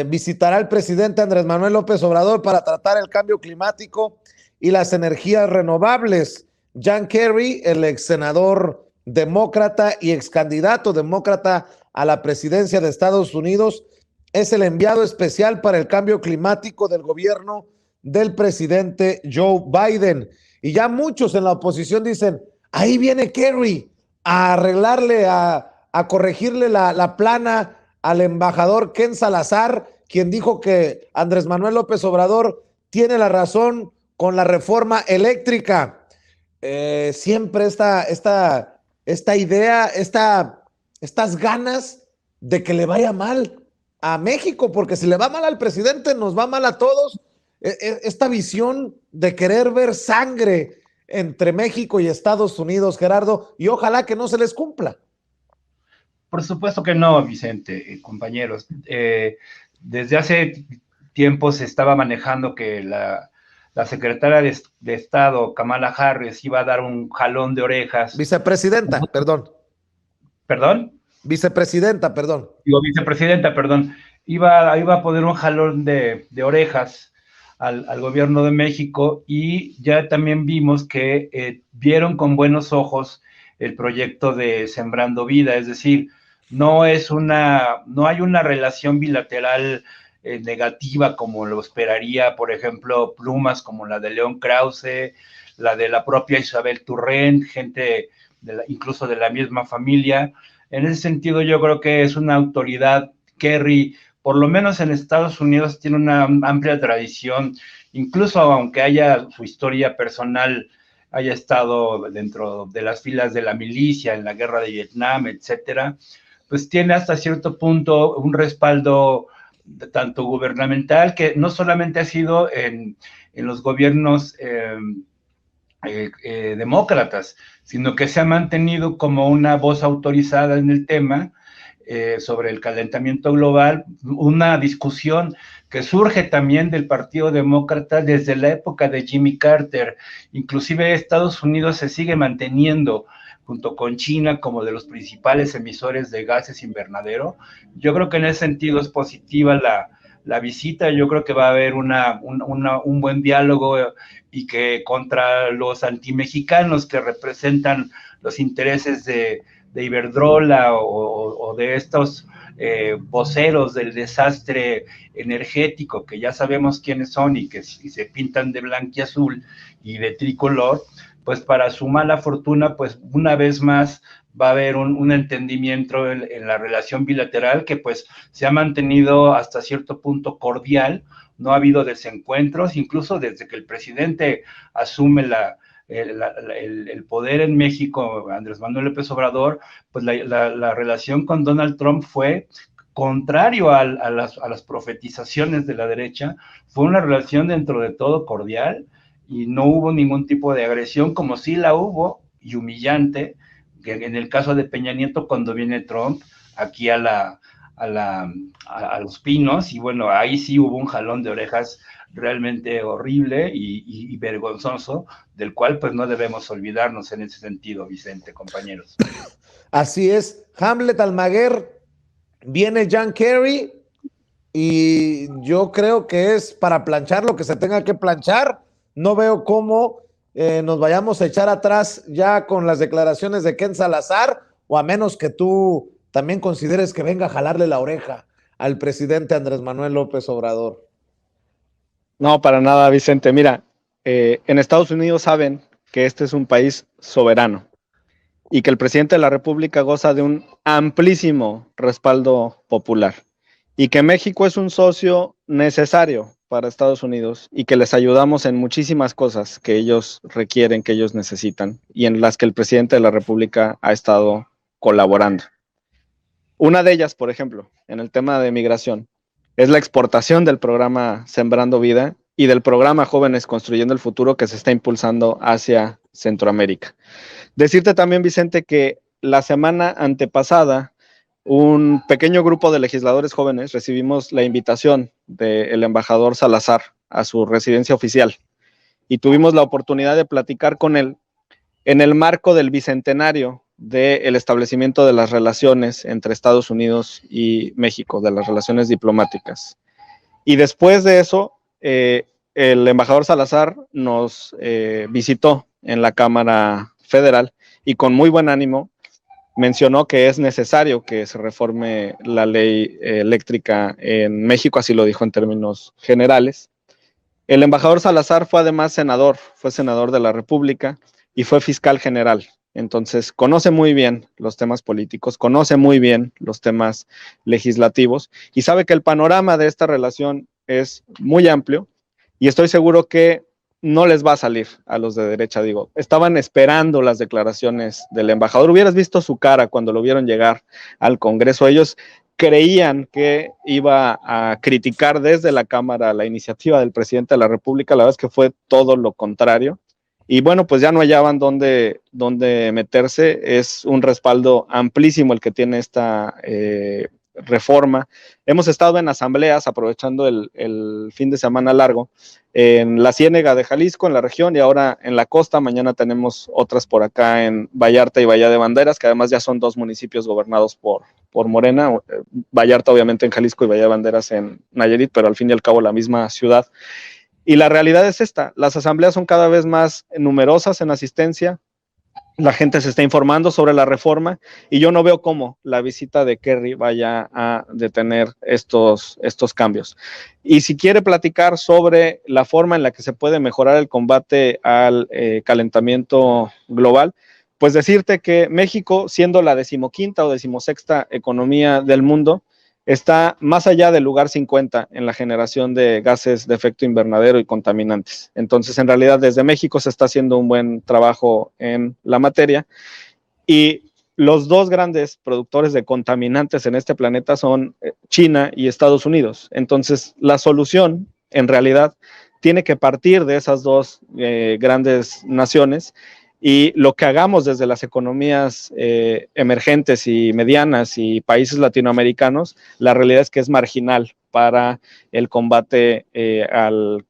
visitará al presidente Andrés Manuel López Obrador para tratar el cambio climático y las energías renovables. John Kerry, el ex senador demócrata y ex candidato demócrata a la presidencia de Estados Unidos, es el enviado especial para el cambio climático del gobierno del presidente Joe Biden. Y ya muchos en la oposición dicen, ahí viene Kerry a arreglarle, a corregirle la plana al embajador Ken Salazar, quien dijo que Andrés Manuel López Obrador tiene la razón con la reforma eléctrica. Siempre esta idea, estas ganas de que le vaya mal a México, porque si le va mal al presidente, nos va mal a todos. Esta visión de querer ver sangre entre México y Estados Unidos, Gerardo, y ojalá que no se les cumpla. Por supuesto que no, Vicente, compañeros. Desde hace tiempo se estaba manejando que la secretaria de Estado, Kamala Harris, iba a dar un jalón de orejas. Vicepresidenta, perdón. ¿Perdón? Vicepresidenta, perdón. Digo, vicepresidenta, perdón. Iba a poner un jalón de orejas al gobierno de México, y ya también vimos que vieron con buenos ojos el proyecto de Sembrando Vida, es decir, no hay una relación bilateral negativa como lo esperaría, por ejemplo, plumas como la de León Krause, la de la propia Isabel Turrent, gente incluso de la misma familia. En ese sentido, yo creo que es una autoridad. Kerry, por lo menos en Estados Unidos, tiene una amplia tradición, incluso aunque haya su historia personal, haya estado dentro de las filas de la milicia en la guerra de Vietnam, etcétera, pues tiene hasta cierto punto un respaldo tanto gubernamental, que no solamente ha sido en los gobiernos demócratas, sino que se ha mantenido como una voz autorizada en el tema sobre el calentamiento global, una discusión que surge también del Partido Demócrata desde la época de Jimmy Carter. Inclusive Estados Unidos se sigue manteniendo junto con China como de los principales emisores de gases invernadero. Yo creo que en ese sentido es positiva la visita. Yo creo que va a haber un buen diálogo, y que contra los antimexicanos que representan los intereses de Iberdrola o de estos voceros del desastre energético, que ya sabemos quiénes son y que se pintan de blanquiazul y de tricolor, pues para su mala fortuna, pues una vez más va a haber un entendimiento en la relación bilateral que pues se ha mantenido hasta cierto punto cordial. No ha habido desencuentros, incluso desde que el presidente asume el poder en México, Andrés Manuel López Obrador, pues la relación con Donald Trump fue contrario a las profetizaciones de la derecha. Fue una relación dentro de todo cordial, y no hubo ningún tipo de agresión, como sí la hubo, y humillante, que en el caso de Peña Nieto, cuando viene Trump aquí a Los Pinos, y bueno, ahí sí hubo un jalón de orejas realmente horrible y vergonzoso, del cual pues no debemos olvidarnos en ese sentido, Vicente, compañeros. Así es. Hamlet Almaguer, viene John Kerry, y yo creo que es para planchar lo que se tenga que planchar. No veo cómo nos vayamos a echar atrás ya con las declaraciones de Ken Salazar, o a menos que tú también consideres que venga a jalarle la oreja al presidente Andrés Manuel López Obrador. No, para nada, Vicente. Mira, en Estados Unidos saben que este es un país soberano y que el presidente de la República goza de un amplísimo respaldo popular, y que México es un socio necesario para Estados Unidos y que les ayudamos en muchísimas cosas que ellos requieren, que ellos necesitan, y en las que el presidente de la República ha estado colaborando. Una de ellas, por ejemplo, en el tema de migración, es la exportación del programa Sembrando Vida y del programa Jóvenes Construyendo el Futuro, que se está impulsando hacia Centroamérica. Decirte también, Vicente, que la semana antepasada, un pequeño grupo de legisladores jóvenes recibimos la invitación del embajador Salazar a su residencia oficial, y tuvimos la oportunidad de platicar con él en el marco del bicentenario del establecimiento de las relaciones entre Estados Unidos y México, de las relaciones diplomáticas. Y después de eso, el embajador Salazar nos visitó en la Cámara Federal, y con muy buen ánimo mencionó que es necesario que se reforme la ley eléctrica en México, así lo dijo en términos generales. El embajador Salazar fue además senador, fue senador de la República y fue fiscal general. Entonces conoce muy bien los temas políticos, conoce muy bien los temas legislativos, y sabe que el panorama de esta relación es muy amplio, y estoy seguro que no les va a salir a los de derecha. Digo, estaban esperando las declaraciones del embajador. Hubieras visto su cara cuando lo vieron llegar al Congreso. Ellos creían que iba a criticar desde la Cámara la iniciativa del presidente de la República. La verdad es que fue todo lo contrario. Y bueno, pues ya no hallaban dónde meterse. Es un respaldo amplísimo el que tiene esta Reforma. Hemos estado en asambleas, aprovechando el fin de semana largo, en la Ciénega de Jalisco, en la región, y ahora en la costa. Mañana tenemos otras por acá en Vallarta y Bahía de Banderas, que además ya son 2 municipios gobernados por Morena. Vallarta obviamente en Jalisco y Bahía de Banderas en Nayarit, pero al fin y al cabo la misma ciudad. Y la realidad es esta: las asambleas son cada vez más numerosas en asistencia, la gente se está informando sobre la reforma, y yo no veo cómo la visita de Kerry vaya a detener estos cambios. Y si quiere platicar sobre la forma en la que se puede mejorar el combate al calentamiento global, pues decirte que México, siendo la 15ª o 16ª economía del mundo, está más allá del lugar 50 en la generación de gases de efecto invernadero y contaminantes. Entonces, en realidad, desde México se está haciendo un buen trabajo en la materia, y los 2 grandes productores de contaminantes en este planeta son China y Estados Unidos. Entonces, la solución, en realidad, tiene que partir de esas 2 grandes naciones. Y lo que hagamos desde las economías emergentes y medianas y países latinoamericanos, la realidad es que es marginal para el combate al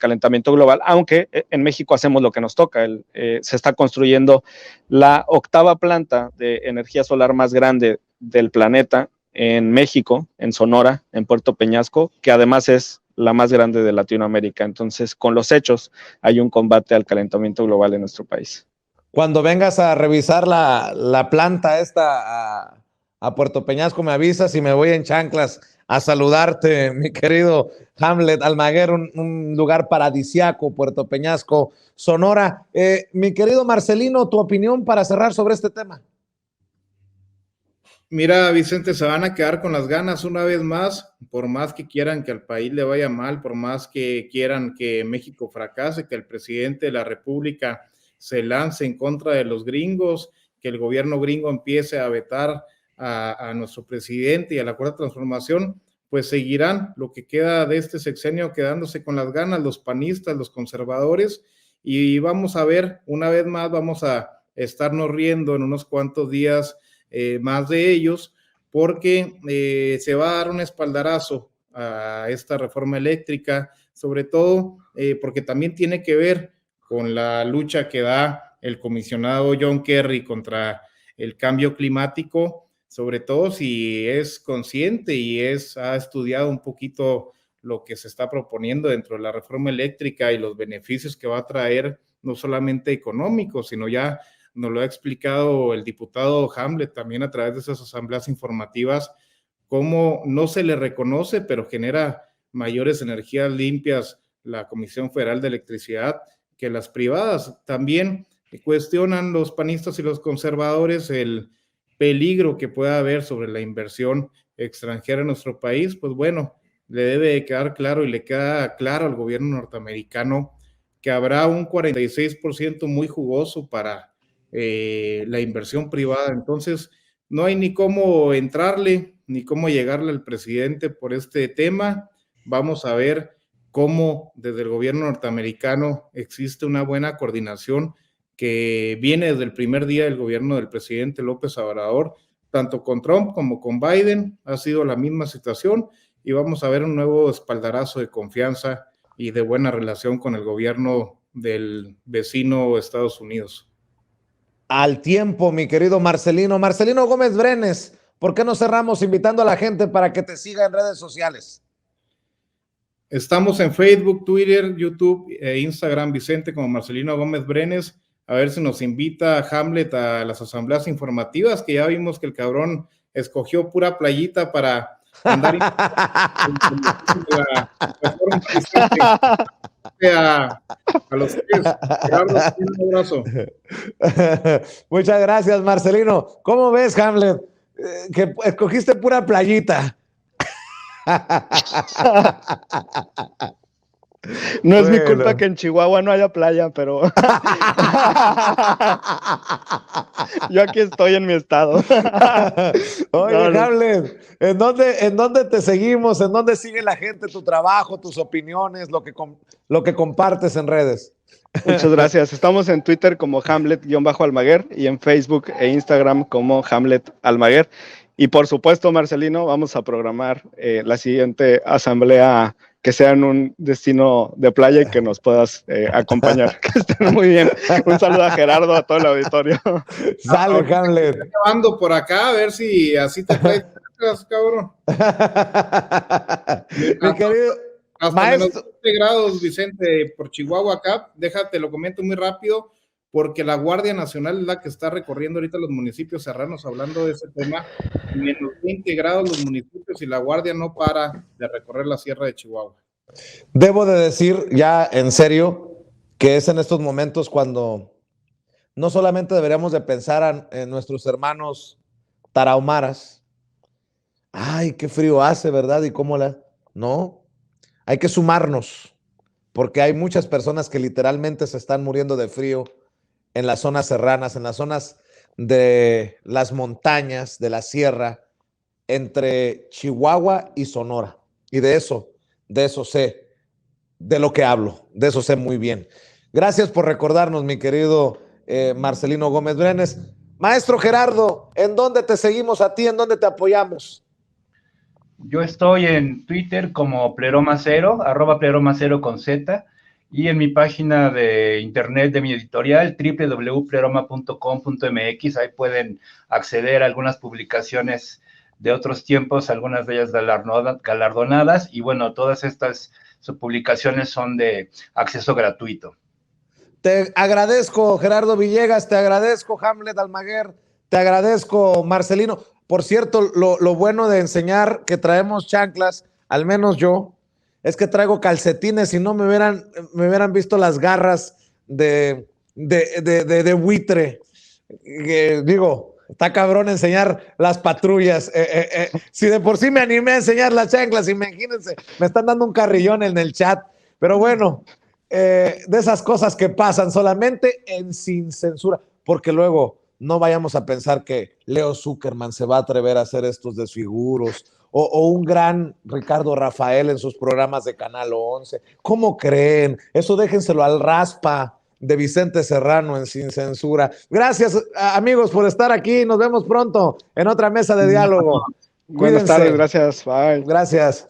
calentamiento global, aunque en México hacemos lo que nos toca. Se está construyendo la 8ª planta de energía solar más grande del planeta en México, en Sonora, en Puerto Peñasco, que además es la más grande de Latinoamérica. Entonces, con los hechos, hay un combate al calentamiento global en nuestro país. Cuando vengas a revisar la planta esta a Puerto Peñasco, me avisas y me voy en chanclas a saludarte, mi querido Hamlet Almaguer, un lugar paradisiaco, Puerto Peñasco, Sonora. Mi querido Marcelino, tu opinión para cerrar sobre este tema. Mira, Vicente, se van a quedar con las ganas una vez más, por más que quieran que al país le vaya mal, por más que quieran que México fracase, que el presidente de la República se lance en contra de los gringos, que el gobierno gringo empiece a vetar a nuestro presidente y a la Cuarta Transformación, pues seguirán lo que queda de este sexenio quedándose con las ganas los panistas, los conservadores, y vamos a ver, una vez más, vamos a estarnos riendo en unos cuantos días más de ellos, porque se va a dar un espaldarazo a esta reforma eléctrica, sobre todo porque también tiene que ver con la lucha que da el comisionado John Kerry contra el cambio climático, sobre todo si es consciente y ha estudiado un poquito lo que se está proponiendo dentro de la reforma eléctrica y los beneficios que va a traer, no solamente económicos, sino ya nos lo ha explicado el diputado Hamlet también a través de esas asambleas informativas, cómo no se le reconoce, pero genera mayores energías limpias la Comisión Federal de Electricidad que las privadas. También cuestionan los panistas y los conservadores el peligro que pueda haber sobre la inversión extranjera en nuestro país. Pues bueno, le debe quedar claro y le queda claro al gobierno norteamericano que habrá un 46% muy jugoso para la inversión privada. Entonces, no hay ni cómo entrarle, ni cómo llegarle al presidente por este tema. Vamos a ver cómo desde el gobierno norteamericano existe una buena coordinación que viene desde el primer día del gobierno del presidente López Obrador, tanto con Trump como con Biden. Ha sido la misma situación, y vamos a ver un nuevo espaldarazo de confianza y de buena relación con el gobierno del vecino Estados Unidos. Al tiempo, mi querido Marcelino. Marcelino Gómez Brenes, ¿por qué no cerramos invitando a la gente para que te siga en redes sociales? Estamos en Facebook, Twitter, YouTube e Instagram, Vicente, como Marcelino Gómez Brenes. A ver si nos invita Hamlet a las asambleas informativas, que ya vimos que el cabrón escogió pura playita para andar a los tres. Un abrazo. Muchas gracias, Marcelino. ¿Cómo ves, Hamlet? Que escogiste pura playita. No es mi culpa que en Chihuahua no haya playa, pero yo aquí estoy en mi estado. Oye, Hamlet, ¿en dónde te seguimos? ¿En dónde sigue la gente tu trabajo, tus opiniones, lo que compartes en redes? Muchas gracias. Estamos en Twitter como Hamlet-Almaguer y en Facebook e Instagram como Hamlet Almaguer. Y por supuesto, Marcelino, vamos a programar la siguiente asamblea que sea en un destino de playa y que nos puedas acompañar. Que estén muy bien. Un saludo a Gerardo, a todo el auditorio. Sale, Hamlet. Estoy llevando por acá a ver si así te traes, cabrón. Mi querido hasta maestro. menos 20 grados, Vicente, por Chihuahua acá. Déjate, lo comento muy rápido, porque la Guardia Nacional es la que está recorriendo ahorita los municipios serranos, hablando de ese tema. Menos 20 grados los municipios y la Guardia no para de recorrer la sierra de Chihuahua. Debo de decir ya en serio que es en estos momentos cuando no solamente deberíamos de pensar en nuestros hermanos tarahumaras. Ay, qué frío hace, ¿verdad? ¿Y cómo la...? No, hay que sumarnos, porque hay muchas personas que literalmente se están muriendo de frío en las zonas serranas, en las zonas de las montañas, de la sierra, entre Chihuahua y Sonora. Y de eso sé, de lo que hablo, de eso sé muy bien. Gracias por recordarnos, mi querido Marcelino Gómez Brenes. Maestro Gerardo, ¿en dónde te seguimos a ti? ¿En dónde te apoyamos? Yo estoy en Twitter como Pleroma0, @Pleroma0 con Z, y en mi página de internet de mi editorial, www.pleroma.com.mx. Ahí pueden acceder a algunas publicaciones de otros tiempos, algunas de ellas galardonadas, y bueno, todas estas publicaciones son de acceso gratuito. Te agradezco, Gerardo Villegas, te agradezco, Hamlet Almaguer, te agradezco, Marcelino. Por cierto, lo bueno de enseñar que traemos chanclas, al menos yo, es que traigo calcetines y no me hubieran visto las garras de buitre. Digo, está cabrón enseñar las patrullas. Si de por sí me animé a enseñar las chanclas, imagínense, me están dando un carrillón en el chat. Pero bueno, de esas cosas que pasan solamente en Sin Censura, porque luego no vayamos a pensar que Leo Zuckerman se va a atrever a hacer estos desfiguros, o un gran Ricardo Rafael en sus programas de Canal 11. ¿Cómo creen? Eso déjenselo al Raspa de Vicente Serrano en Sin Censura. Gracias, amigos, por estar aquí. Nos vemos pronto en otra mesa de diálogo. Buenas tardes, gracias. Bye. Gracias.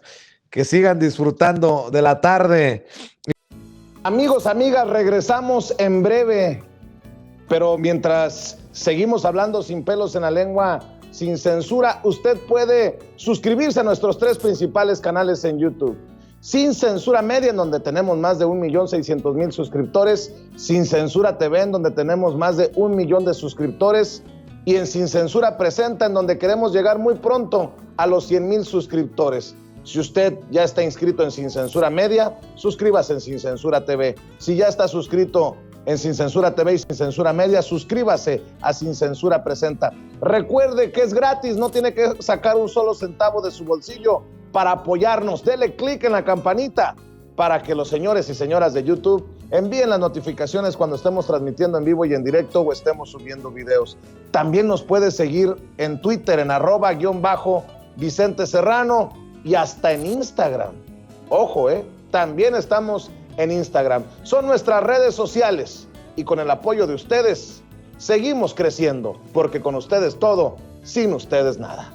Que sigan disfrutando de la tarde. Amigos, amigas, regresamos en breve. Pero mientras seguimos hablando sin pelos en la lengua, sin censura, usted puede suscribirse a nuestros 3 principales canales en YouTube. Sin Censura Media, en donde tenemos más de 1,600,000 suscriptores. Sin Censura TV, en donde tenemos más de 1 millón de suscriptores. Y en Sin Censura Presenta, en donde queremos llegar muy pronto a los 100,000 suscriptores. Si usted ya está inscrito en Sin Censura Media, suscríbase en Sin Censura TV. Si ya está suscrito en Sin Censura TV y Sin Censura Media, suscríbase a Sin Censura Presenta. Recuerde que es gratis, no tiene que sacar un solo centavo de su bolsillo para apoyarnos. Dele clic en la campanita para que los señores y señoras de YouTube envíen las notificaciones cuando estemos transmitiendo en vivo y en directo o estemos subiendo videos. También nos puede seguir en Twitter en @Vicente Serrano y hasta en Instagram. Ojo, también estamos en Instagram. Son nuestras redes sociales y con el apoyo de ustedes seguimos creciendo, porque con ustedes todo, sin ustedes nada.